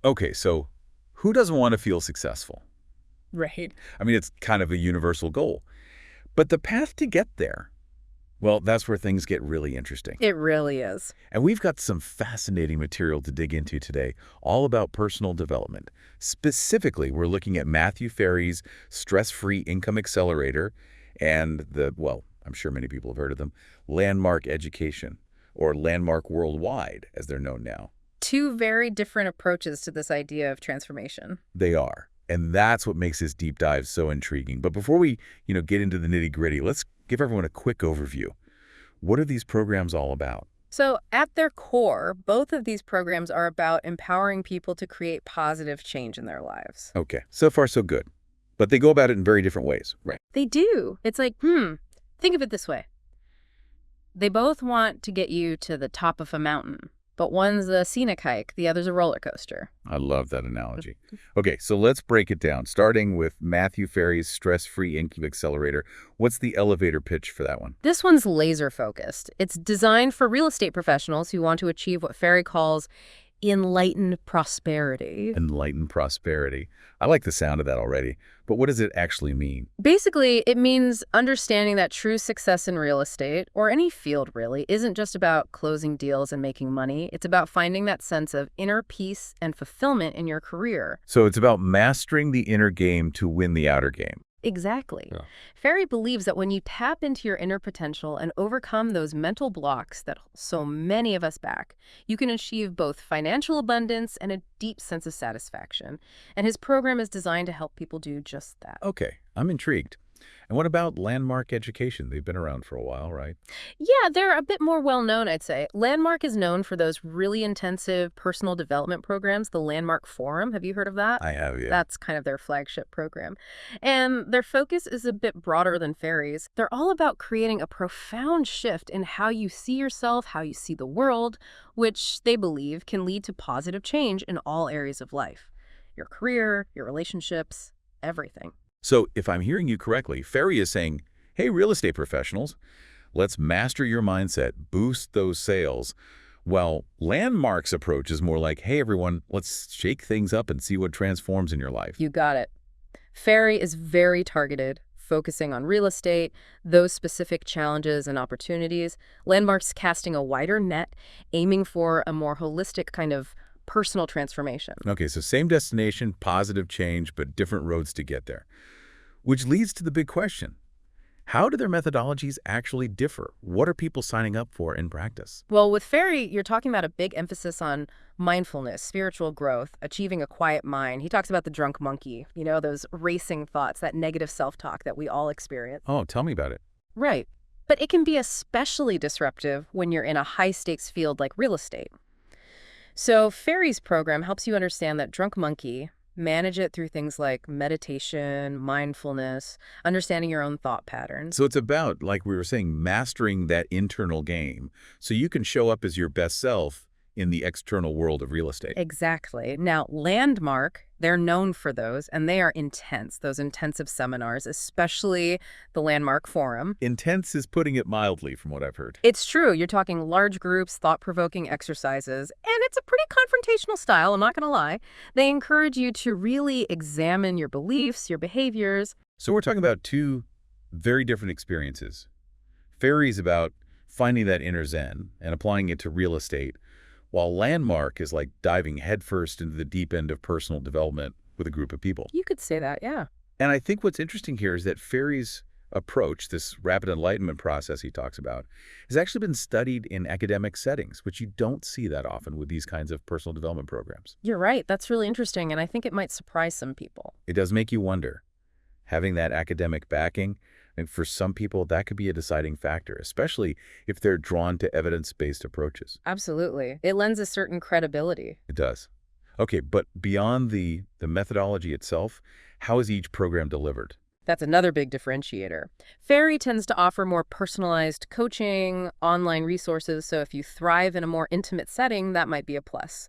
Okay, so who doesn't want to feel successful? Right. I mean, it's kind of a universal goal. But the path to get there, well, that's where things get really interesting. It really is. And we've got some fascinating material to dig into today, all about personal development. Specifically, we're looking at Matthew Ferry's Stress-Free Income Accelerator and well, I'm sure many people have heard of them, Landmark Education, or Landmark Worldwide, as they're known now. Two very different approaches to this idea of transformation. They are. And that's what makes this deep dive so intriguing. But before we, get into the nitty-gritty, let's give everyone a quick overview. What are these programs all about? So, at their core, both of these programs are about empowering people to create positive change in their lives. Okay, so far so good. But they go about it in very different ways. Right. They do. It's like, think of it this way. They both want to get you to the top of a mountain, but one's a scenic hike, the other's a roller coaster. I love that analogy. Okay, so let's break it down, starting with Matthew Ferry's Stress-Free Income Accelerator. What's the elevator pitch for that one? This one's laser focused. It's designed for real estate professionals who want to achieve what Ferry calls enlightened prosperity. Enlightened prosperity. I like the sound of that already. But what does it actually mean? Basically, it means understanding that true success in real estate, or any field really, isn't just about closing deals and making money. It's about finding that sense of inner peace and fulfillment in your career. So it's about mastering the inner game to win the outer game. Exactly. Yeah. Ferry believes that when you tap into your inner potential and overcome those mental blocks that hold so many of us back, you can achieve both financial abundance and a deep sense of satisfaction. And his program is designed to help people do just that. Okay, I'm intrigued. And what about Landmark Education? They've been around for a while, right? Yeah, they're a bit more well-known, I'd say. Landmark is known for those really intensive personal development programs, the Landmark Forum. Have you heard of that? I have, yeah. That's kind of their flagship program. And their focus is a bit broader than Ferry's. They're all about creating a profound shift in how you see yourself, how you see the world, which they believe can lead to positive change in all areas of life. Your career, your relationships, everything. So if I'm hearing you correctly, Ferry is saying, hey, real estate professionals, let's master your mindset, boost those sales. While Landmark's approach is more like, hey, everyone, let's shake things up and see what transforms in your life. You got it. Ferry is very targeted, focusing on real estate, those specific challenges and opportunities. Landmark's casting a wider net, aiming for a more holistic kind of personal transformation. Okay, so same destination, positive change, but different roads to get there. Which leads to the big question. How do their methodologies actually differ? What are people signing up for in practice? Well, with Ferry, you're talking about a big emphasis on mindfulness, spiritual growth, achieving a quiet mind. He talks about the drunk monkey, those racing thoughts, that negative self-talk that we all experience. Oh, tell me about it. Right. But it can be especially disruptive when you're in a high-stakes field like real estate. So Ferry's program helps you understand that drunk monkey, manage it through things like meditation, mindfulness, understanding your own thought patterns. So it's about, like we were saying, mastering that internal game so you can show up as your best self in the external world of real estate. Exactly. Now, Landmark, they're known for those, and they are intense, those intensive seminars, especially the Landmark Forum. Intense is putting it mildly, from what I've heard. It's true. You're talking large groups, thought-provoking exercises, and it's a pretty confrontational style, I'm not going to lie. They encourage you to really examine your beliefs, your behaviors. So we're talking about two very different experiences. Ferry's about finding that inner zen and applying it to real estate, while Landmark is like diving headfirst into the deep end of personal development with a group of people. You could say that, yeah. And I think what's interesting here is that Ferry's approach, this rapid enlightenment process he talks about, has actually been studied in academic settings, which you don't see that often with these kinds of personal development programs. You're right. That's really interesting, and I think it might surprise some people. It does make you wonder. Having that academic backing, and for some people, that could be a deciding factor, especially if they're drawn to evidence-based approaches. Absolutely. It lends a certain credibility. It does. Okay, but beyond the methodology itself, how is each program delivered? That's another big differentiator. Ferry tends to offer more personalized coaching, online resources, so if you thrive in a more intimate setting, that might be a plus.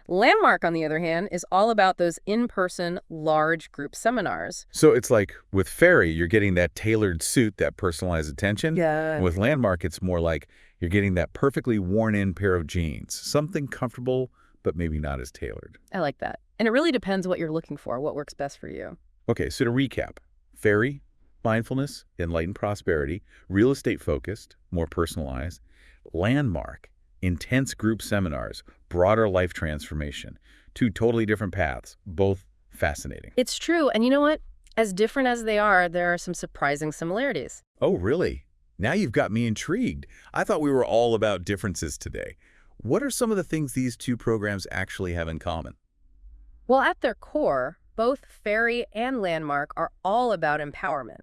Landmark, on the other hand, is all about those in-person, large group seminars. So it's like with Ferry, you're getting that tailored suit, that personalized attention. Yeah. And with Landmark, it's more like you're getting that perfectly worn-in pair of jeans, something comfortable but maybe not as tailored. I like that. And it really depends what you're looking for, what works best for you. Okay, so to recap, Ferry, mindfulness, enlightened prosperity, real estate focused, more personalized, landmark, intense group seminars, broader life transformation. Two totally different paths, both fascinating. It's true. And you know what? As different as they are, there are some surprising similarities. Oh, really? Now you've got me intrigued. I thought we were all about differences today. What are some of the things these two programs actually have in common? Well, at their core, both Ferry and Landmark are all about empowerment.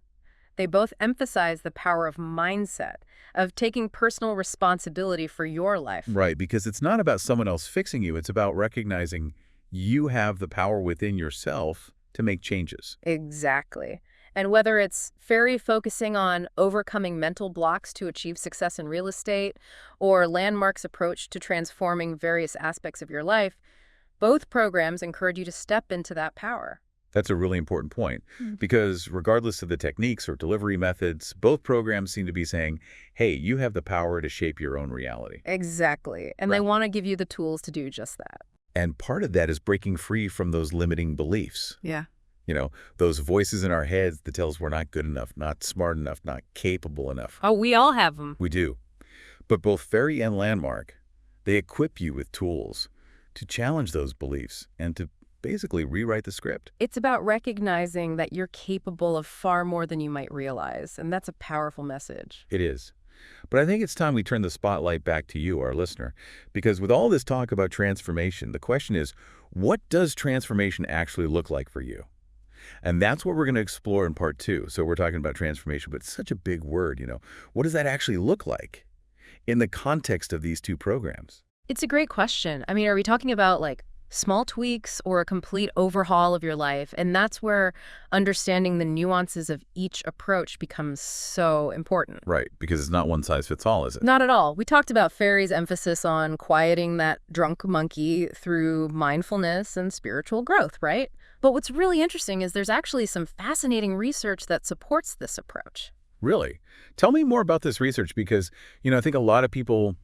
They both emphasize the power of mindset, of taking personal responsibility for your life. Right, because it's not about someone else fixing you. It's about recognizing you have the power within yourself to make changes. Exactly. And whether it's Ferry focusing on overcoming mental blocks to achieve success in real estate, or Landmark's approach to transforming various aspects of your life, both programs encourage you to step into that power. That's a really important point because regardless of the techniques or delivery methods, both programs seem to be saying, hey, you have the power to shape your own reality. Exactly. And they Right. want to give you the tools to do just that. And part of that is breaking free from those limiting beliefs. Yeah. Those voices in our heads that tell us we're not good enough, not smart enough, not capable enough. Oh, we all have them. We do. But both Ferry and Landmark, they equip you with tools to challenge those beliefs and to basically rewrite the script. It's about recognizing that you're capable of far more than you might realize, and that's a powerful message. It is. But I think it's time we turn the spotlight back to you, our listener, because with all this talk about transformation, the question is, what does transformation actually look like for you? And that's what we're going to explore in part 2. So we're talking about transformation, but it's such a big word, What does that actually look like in the context of these two programs? It's a great question. I mean, are we talking about like small tweaks or a complete overhaul of your life? And that's where understanding the nuances of each approach becomes so important. Right, because it's not one size fits all, is it? Not at all. We talked about Ferry's emphasis on quieting that drunk monkey through mindfulness and spiritual growth, right? But what's really interesting is there's actually some fascinating research that supports this approach. Really? Tell me more about this research because, I think a lot of people,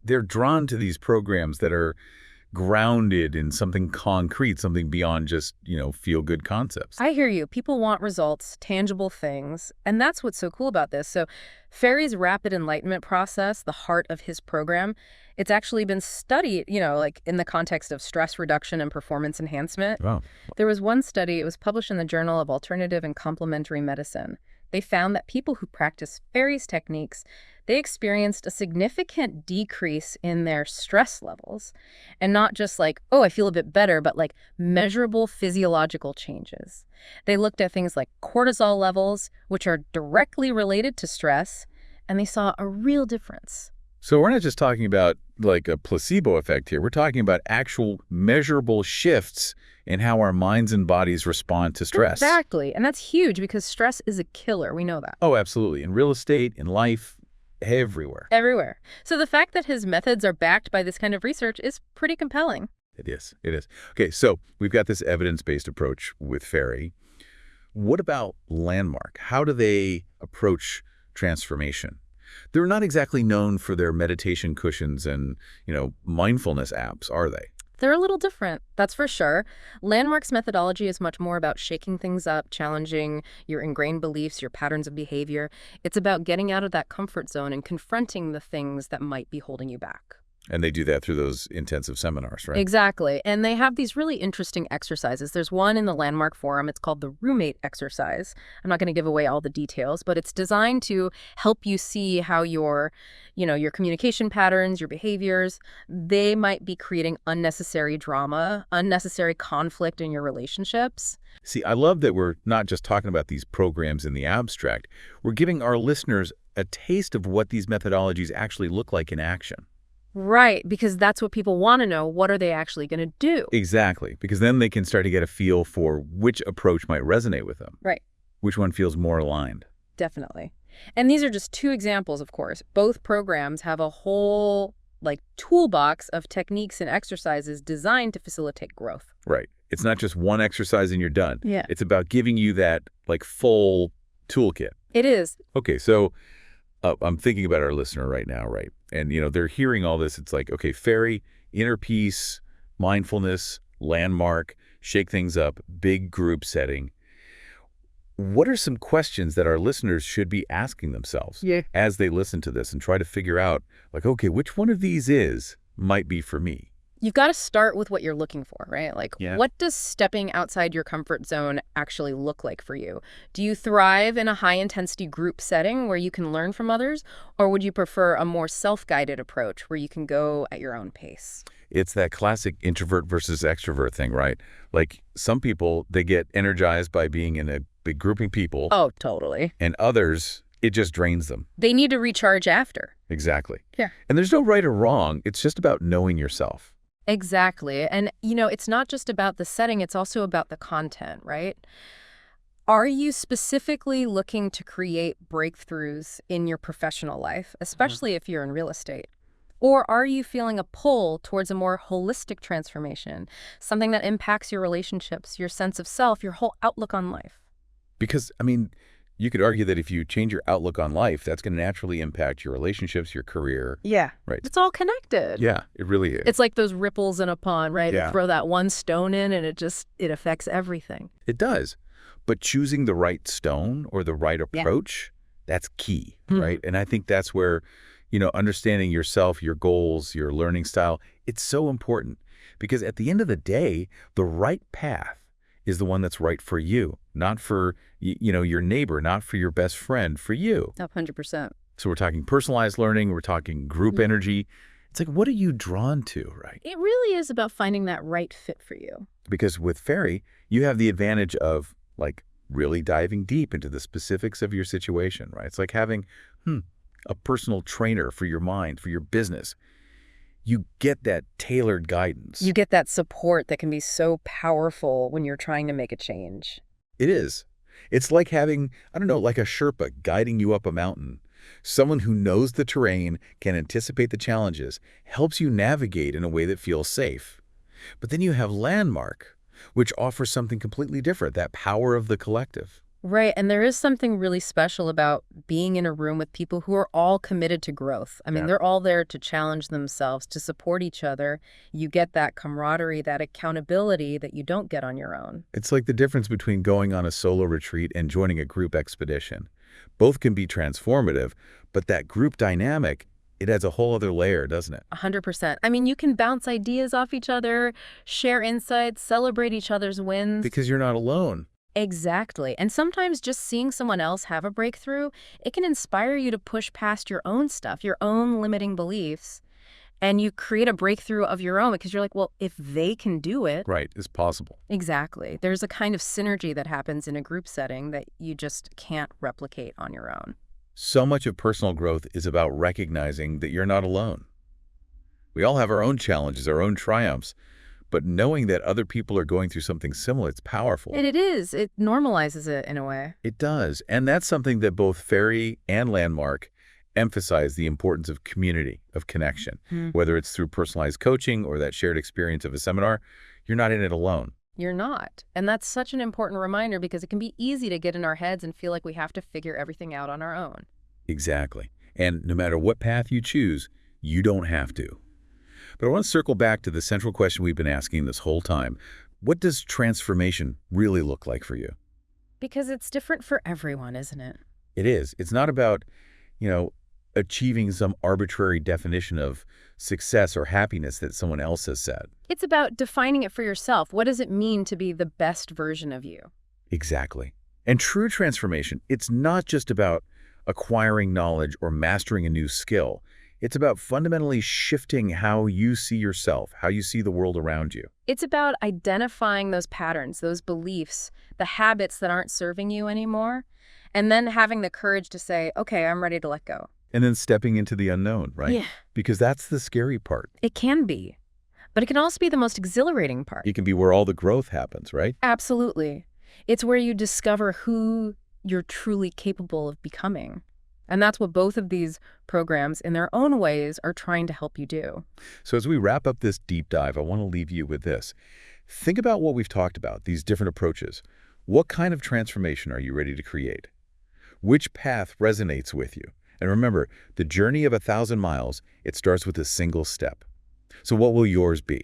they're drawn to these programs that are grounded in something concrete, something beyond just, feel-good concepts. I hear you. People want results, tangible things, and that's what's so cool about this. So Ferry's rapid enlightenment process, the heart of his program, it's actually been studied, like in the context of stress reduction and performance enhancement. Wow. There was one study, it was published in the Journal of Alternative and Complementary Medicine. They found that people who practice Ferry's techniques, they experienced a significant decrease in their stress levels. And not just like, oh, I feel a bit better, but like measurable physiological changes. They looked at things like cortisol levels, which are directly related to stress, and they saw a real difference. So we're not just talking about like a placebo effect here. We're talking about actual measurable shifts in how our minds and bodies respond to stress. Exactly. And that's huge because stress is a killer. We know that. Oh, absolutely. In real estate, in life, everywhere. Everywhere. So the fact that his methods are backed by this kind of research is pretty compelling. It is. It is. Okay, so we've got this evidence-based approach with Ferry. What about Landmark? How do they approach transformation? They're not exactly known for their meditation cushions and, mindfulness apps, are they? They're a little different, that's for sure. Landmark's methodology is much more about shaking things up, challenging your ingrained beliefs, your patterns of behavior. It's about getting out of that comfort zone and confronting the things that might be holding you back. And they do that through those intensive seminars, right? Exactly. And they have these really interesting exercises. There's one in the Landmark Forum. It's called the roommate exercise. I'm not going to give away all the details, but it's designed to help you see how your communication patterns, your behaviors, they might be creating unnecessary drama, unnecessary conflict in your relationships. See, I love that we're not just talking about these programs in the abstract. We're giving our listeners a taste of what these methodologies actually look like in action. Right, because that's what people want to know. What are they actually going to do? Exactly, because then they can start to get a feel for which approach might resonate with them. Right. Which one feels more aligned. Definitely. And these are just two examples, of course. Both programs have a whole toolbox of techniques and exercises designed to facilitate growth. Right. It's not just one exercise and you're done. Yeah. It's about giving you that full toolkit. It is. Okay, so I'm thinking about our listener right now, right? And, they're hearing all this. It's like, okay, Ferry, inner peace, Mindfulness, landmark, shake things up, big group setting. What are some questions that our listeners should be asking themselves Yeah. as they listen to this and try to figure out, like, okay, which one of these might be for me? You've got to start with what you're looking for, right? Like, Yeah. what does stepping outside your comfort zone actually look like for you? Do you thrive in a high-intensity group setting where you can learn from others, or would you prefer a more self-guided approach where you can go at your own pace? It's that classic introvert versus extrovert thing, right? Like some people, they get energized by being in a big grouping people, Oh, totally. and others, it just drains them. They need to recharge after. Exactly. Yeah. And there's no right or wrong. It's just about knowing yourself. Exactly. And, it's not just about the setting, it's also about the content, right? Are you specifically looking to create breakthroughs in your professional life, especially if you're in real estate? Or are you feeling a pull towards a more holistic transformation, something that impacts your relationships, your sense of self, your whole outlook on life? Because, I mean, you could argue that if you change your outlook on life, that's going to naturally impact your relationships, your career. Yeah. Right. It's all connected. Yeah, it really is. It's like those ripples in a pond, right? Yeah. You throw that one stone in and it affects everything. It does. But choosing the right stone or the right approach, that's key, right? And I think that's where, understanding yourself, your goals, your learning style, it's so important. Because at the end of the day, the right path is the one that's right for you, not for, your neighbor, not for your best friend, for you. 100%. So we're talking personalized learning, we're talking group energy. It's like, what are you drawn to, right? It really is about finding that right fit for you. Because with Ferry, you have the advantage of, like, really diving deep into the specifics of your situation, right? It's like having a personal trainer for your mind, for your business. You get that tailored guidance. You get that support that can be so powerful when you're trying to make a change. It is. It's like having, I don't know, like a Sherpa guiding you up a mountain. Someone who knows the terrain, can anticipate the challenges, helps you navigate in a way that feels safe. But then you have Landmark, which offers something completely different, that power of the collective. Right, and there is something really special about being in a room with people who are all committed to growth. I mean, Yeah. they're all there to challenge themselves, to support each other. You get that camaraderie, that accountability that you don't get on your own. It's like the difference between going on a solo retreat and joining a group expedition. Both can be transformative, but that group dynamic, it adds a whole other layer, doesn't it? 100%. I mean, you can bounce ideas off each other, share insights, celebrate each other's wins. Because you're not alone. Exactly. And sometimes just seeing someone else have a breakthrough, it can inspire you to push past your own stuff, your own limiting beliefs, and you create a breakthrough of your own because you're like, well, if they can do it. Right, it's possible. Exactly. There's a kind of synergy that happens in a group setting that you just can't replicate on your own. So much of personal growth is about recognizing that you're not alone. We all have our own challenges, our own triumphs, but knowing that other people are going through something similar, it's powerful. And it is. It normalizes it in a way. It does. And that's something that both Ferry and Landmark emphasize, the importance of community, of connection. Whether it's through personalized coaching or that shared experience of a seminar, you're not in it alone. You're not. And that's such an important reminder because it can be easy to get in our heads and feel like we have to figure everything out on our own. Exactly. And no matter what path you choose, you don't have to. But I want to circle back to the central question we've been asking this whole time. What does transformation really look like for you? Because it's different for everyone, isn't it? It is. It's not about, achieving some arbitrary definition of success or happiness that someone else has said. It's about defining it for yourself. What does it mean to be the best version of you? Exactly. And true transformation, it's not just about acquiring knowledge or mastering a new skill. It's about fundamentally shifting how you see yourself, how you see the world around you. It's about identifying those patterns, those beliefs, the habits that aren't serving you anymore, and then having the courage to say, okay, I'm ready to let go. And then stepping into the unknown, right? Yeah. Because that's the scary part. It can be, but it can also be the most exhilarating part. It can be where all the growth happens, right? Absolutely. It's where you discover who you're truly capable of becoming. And that's what both of these programs, in their own ways, are trying to help you do. So as we wrap up this deep dive, I want to leave you with this. Think about what we've talked about, these different approaches. What kind of transformation are you ready to create? Which path resonates with you? And remember, the journey of 1,000 miles, it starts with a single step. So what will yours be?